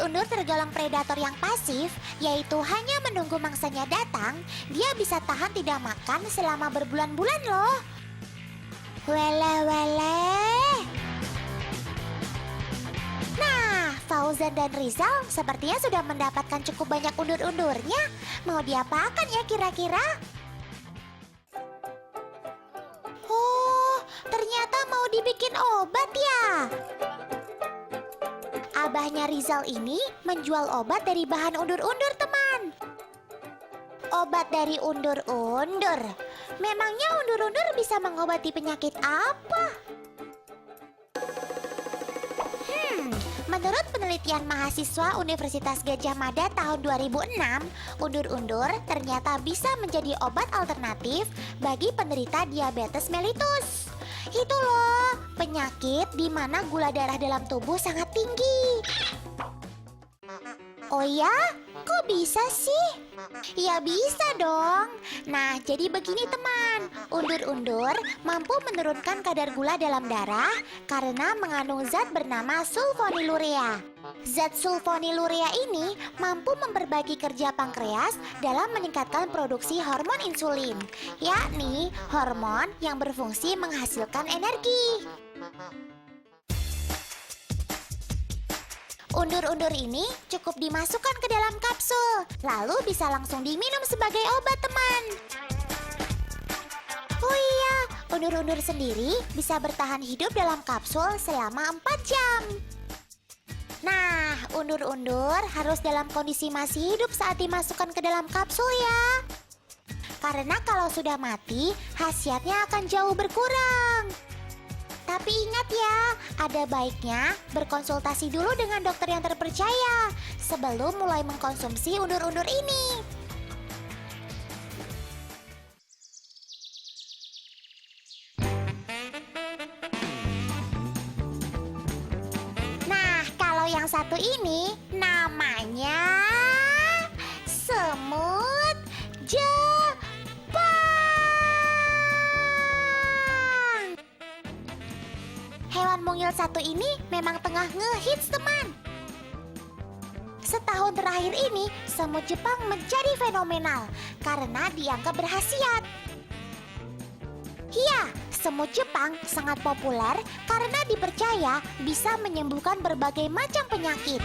undur-undur tergolong predator yang pasif, yaitu hanya menunggu mangsanya datang. Dia bisa tahan tidak makan selama berbulan-bulan loh. Wele-wele. Nah, Fauzan dan Rizal sepertinya sudah mendapatkan cukup banyak undur-undurnya. Mau diapakan ya kira-kira? Oh, ternyata mau dibikin obat ya. Abahnya Rizal ini menjual obat dari bahan undur-undur, teman. Obat dari undur-undur. Memangnya undur-undur bisa mengobati penyakit apa? Menurut penelitian mahasiswa Universitas Gadjah Mada tahun 2006, undur-undur ternyata bisa menjadi obat alternatif bagi penderita diabetes mellitus. Itu loh, penyakit di mana gula darah dalam tubuh sangat tinggi. Oh ya? Kok bisa sih? Ya bisa dong. Nah, jadi begini teman. Undur-undur mampu menurunkan kadar gula dalam darah karena mengandung zat bernama sulfonilurea. Zat sulfonilurea ini mampu memperbaiki kerja pankreas dalam meningkatkan produksi hormon insulin, yakni hormon yang berfungsi menghasilkan energi. Undur-undur ini cukup dimasukkan ke dalam kapsul, lalu bisa langsung diminum sebagai obat, teman. Oh iya, undur-undur sendiri bisa bertahan hidup dalam kapsul selama 4 jam. Nah, undur-undur harus dalam kondisi masih hidup saat dimasukkan ke dalam kapsul ya. Karena kalau sudah mati, khasiatnya akan jauh berkurang. Tapi ingat ya, ada baiknya berkonsultasi dulu dengan dokter yang terpercaya sebelum mulai mengkonsumsi undur-undur ini. Nah, kalau yang satu ini namanya semut Jepang. Hewan mungil satu ini memang tengah ngehits, teman. Setahun terakhir ini, semut Jepang menjadi fenomenal karena dianggap berkhasiat. Iya, semut Jepang sangat populer karena dipercaya bisa menyembuhkan berbagai macam penyakit.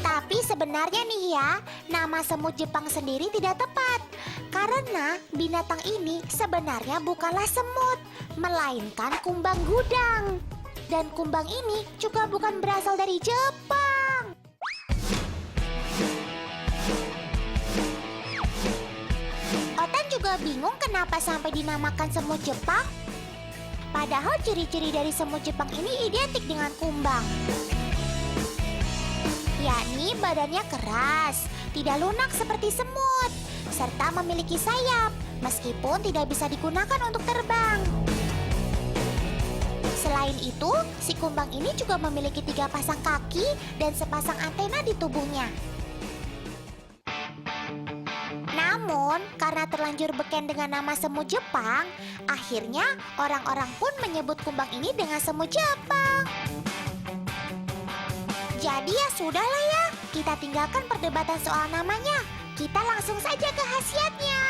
Tapi sebenarnya nih ya, nama semut Jepang sendiri tidak tepat. Karena binatang ini sebenarnya bukanlah semut, melainkan kumbang gudang. Dan kumbang ini juga bukan berasal dari Jepang. Otan juga bingung kenapa sampai dinamakan semut Jepang. Padahal ciri-ciri dari semut Jepang ini identik dengan kumbang. Yakni badannya keras, tidak lunak seperti semut, serta memiliki sayap, meskipun tidak bisa digunakan untuk terbang. Selain itu, si kumbang ini juga memiliki 3 pasang kaki dan sepasang antena di tubuhnya. Namun, karena terlanjur beken dengan nama semut Jepang, akhirnya orang-orang pun menyebut kumbang ini dengan semut Jepang. Jadi ya sudahlah ya, kita tinggalkan perdebatan soal namanya. Kita langsung saja ke khasiatnya.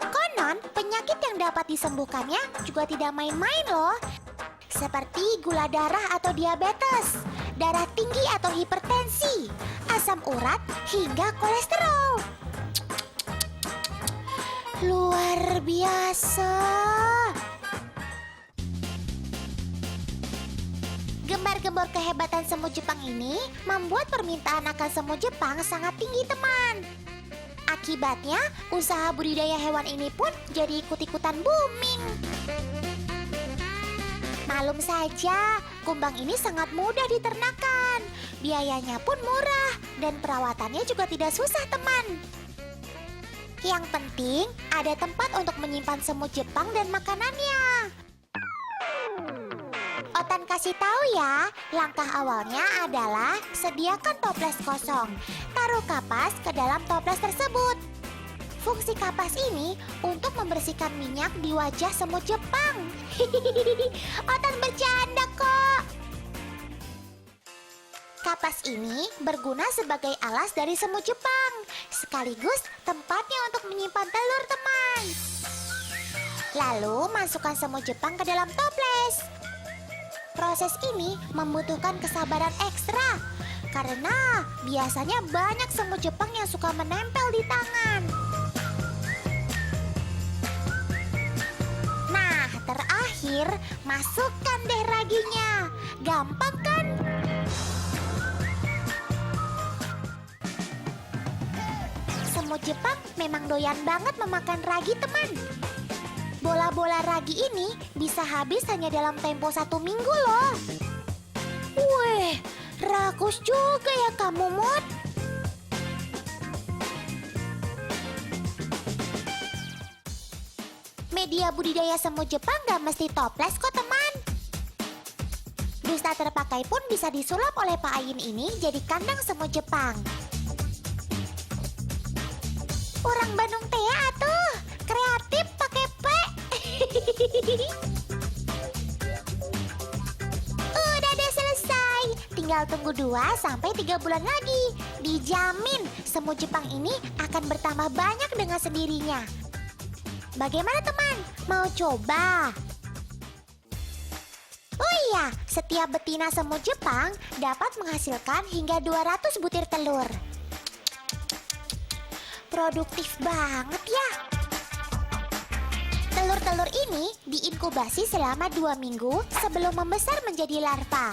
Konon, penyakit yang dapat disembuhkannya juga tidak main-main loh. Seperti gula darah atau diabetes, darah tinggi atau hipertensi, asam urat, hingga kolesterol. Luar biasa. Gembar-gembor kehebatan semut Jepang ini membuat permintaan akan semut Jepang sangat tinggi, teman. Akibatnya, usaha budidaya hewan ini pun jadi ikut-ikutan booming. Maklum saja, kumbang ini sangat mudah diternakan. Biayanya pun murah dan perawatannya juga tidak susah, teman. Yang penting, ada tempat untuk menyimpan semut Jepang dan makanannya. Otan kasih tahu ya, langkah awalnya adalah sediakan toples kosong. Taruh kapas ke dalam toples tersebut. Fungsi kapas ini untuk membersihkan minyak di wajah semut Jepang. Otan bercanda kok. Kapas ini berguna sebagai alas dari semut Jepang, sekaligus tempatnya untuk menyimpan telur, teman. Lalu masukkan semut Jepang ke dalam toples. Proses ini membutuhkan kesabaran ekstra, karena biasanya banyak semut Jepang yang suka menempel di tangan. Nah, terakhir masukkan deh raginya. Gampang kan? Semut Jepang memang doyan banget memakan ragi, teman. Bola-bola ragi ini bisa habis hanya dalam tempo 1 minggu loh. Wih, rakus juga ya kamu, Mut. Media budidaya semut Jepang gak mesti toples kok, teman. Dusta terpakai pun bisa disulap oleh Pak Ayin ini jadi kandang semut Jepang. Orang Bandung Tea tuh, kreatif pakai P. Udah deh selesai. Tinggal tunggu 2-3 bulan lagi. Dijamin semut Jepang ini akan bertambah banyak dengan sendirinya. Bagaimana teman? Mau coba? Oh iya, setiap betina semut Jepang dapat menghasilkan hingga 200 butir telur. Produktif banget ya. Telur-telur ini diinkubasi selama 2 minggu sebelum membesar menjadi larva.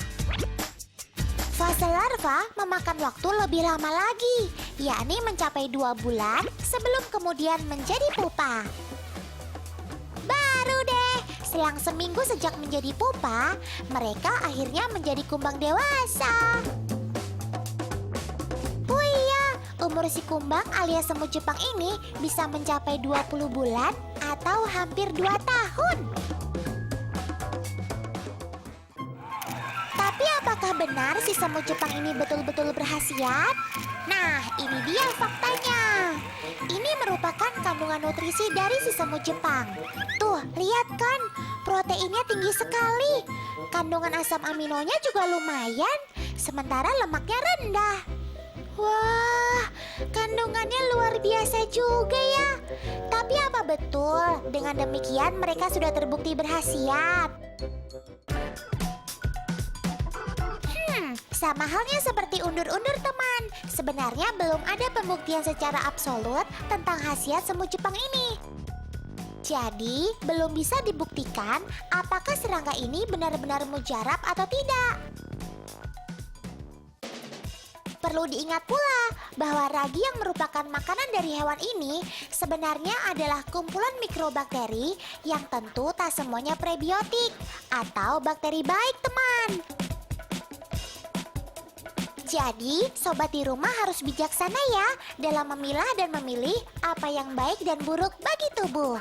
Fase larva memakan waktu lebih lama lagi, yakni mencapai 2 bulan sebelum kemudian menjadi pupa. Baru deh, selang seminggu sejak menjadi pupa, mereka akhirnya menjadi kumbang dewasa. Oh iya, umur si kumbang alias semut Jepang ini bisa mencapai 20 bulan atau hampir 2 tahun. Tapi apakah benar si semut Jepang ini betul-betul berkhasiat? Nah, ini dia faktanya. Ini merupakan kandungan nutrisi dari si semut Jepang. Tuh, lihat kan, proteinnya tinggi sekali. Kandungan asam aminonya juga lumayan, sementara lemaknya rendah. Wah, kandungannya luar biasa juga ya. Tapi apa betul dengan demikian mereka sudah terbukti berkhasiat? Sama halnya seperti undur-undur teman. Sebenarnya belum ada pembuktian secara absolut tentang khasiat semut Jepang ini. Jadi, belum bisa dibuktikan apakah serangga ini benar-benar mujarab atau tidak. Perlu diingat pula bahwa ragi yang merupakan makanan dari hewan ini sebenarnya adalah kumpulan mikrobakteri yang tentu tak semuanya prebiotik atau bakteri baik, teman. Jadi, sobat di rumah harus bijaksana ya dalam memilah dan memilih apa yang baik dan buruk bagi tubuh.